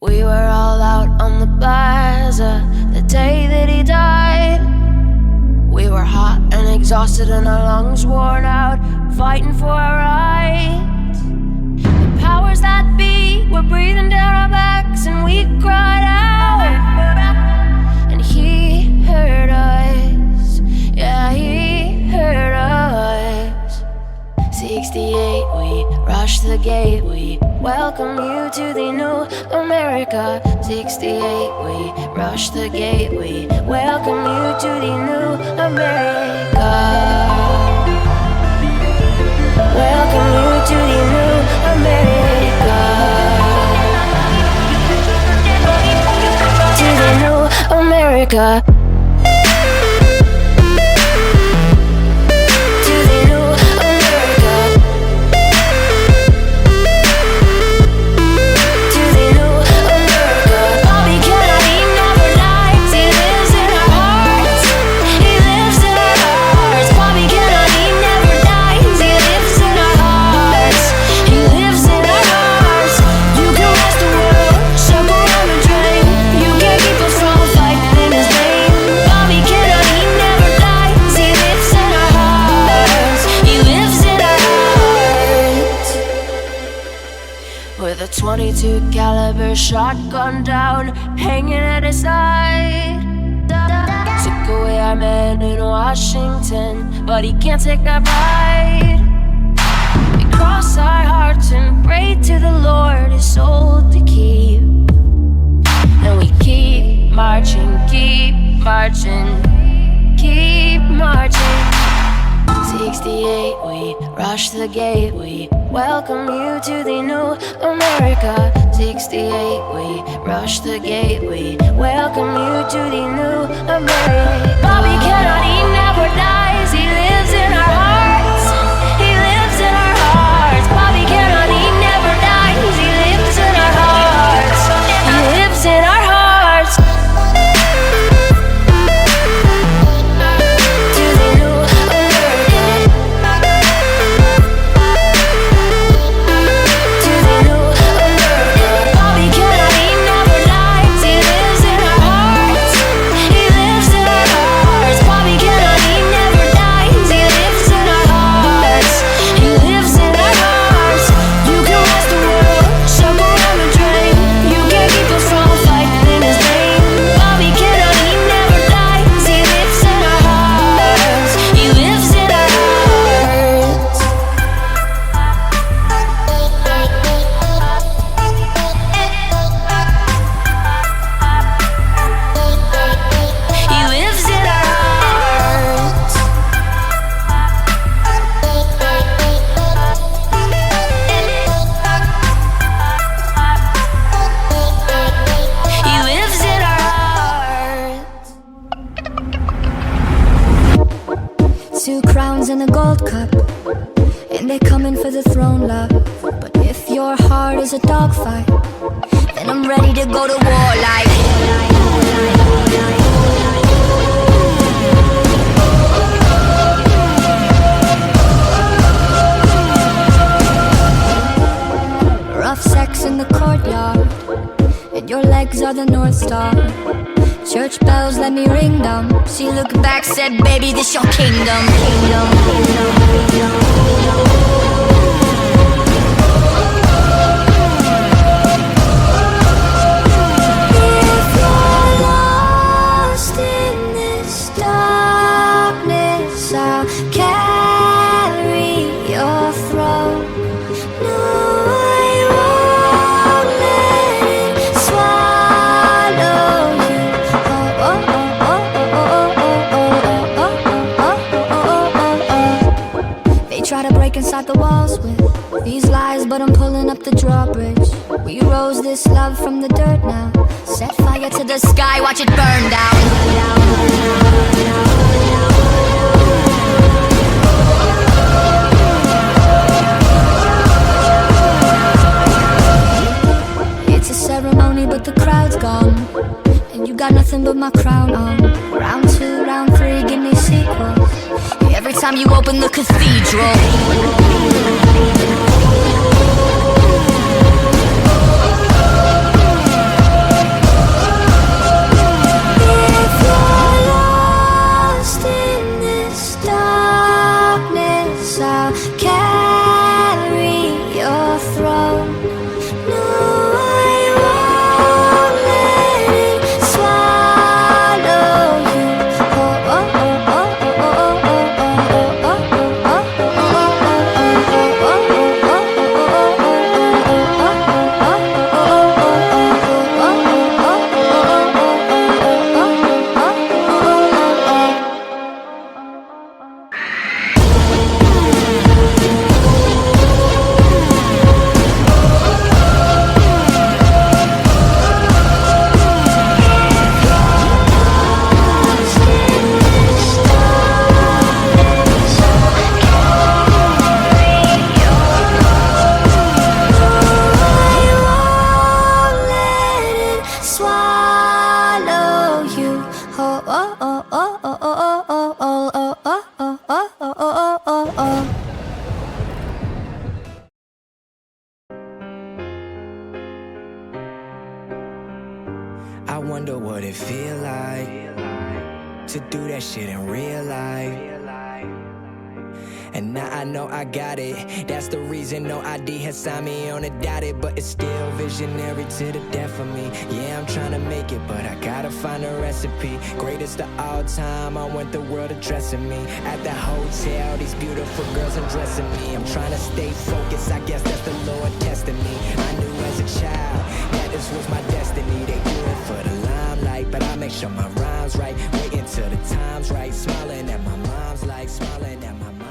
We were all out on the plaza the day that he died. We were hot and exhausted and our lungs worn out, fighting for our rights. The powers that be were breathing down our backs and we cried out. And he heard us, yeah, he heard us. 68, we rushed the gate, we welcome you to the new America. 68, we rush the gate, we welcome you to the new America. Welcome you to the new America. To the new America. With a 22 caliber shotgun down, hanging at his side. Took away our man in Washington, but he can't take that pride. We cross our hearts and pray to the Lord his soul to keep. And we keep marching, keep marching, keep marching. 68, we rush the gate, we welcome you to the new America. 68, we rush the gate, we welcome you to the new America. Bobby cannot, he never dies, he lives in our hearts. He lives in our hearts. Bobby cannot, he never dies, he lives in our hearts. He lives in our hearts. Two crowns and a gold cup, and they're coming for the throne, love. But if your heart is a dogfight, then I'm ready to go to war like. Rough sex in the courtyard, and your legs are the North Star. Church bells, let me ring them. She looked back, said, baby, this your kingdom. If you're lost in this darkness, I'll carry your throne. No, I won't let it swallow you. They try to break inside the walls with these lies, but I'm pulling up the drawbridge. We rose this love from the dirt now. Set fire to the sky, watch it burn down. It's a ceremony, but the crowd's gone, and you got nothing but my crown on. Round 2, round 3, give me sequels. Every time you open the cathedral. I wonder what it feel like to do that shit in real life. And now I know I got it. That's the reason no ID has signed me on a dotted. But it's still visionary to the death of me. Yeah, I'm trying to make it, but I gotta find a recipe. Greatest of all time, I want the world addressing me. At the hotel, these beautiful girls undressing me. I'm trying to stay focused, I guess that's the Lord testing me. I knew as a child that this was my destiny. They do it for the limelight, but I make sure my rhyme's right. Waiting till the time's right. Smiling at my mom's like, smiling at my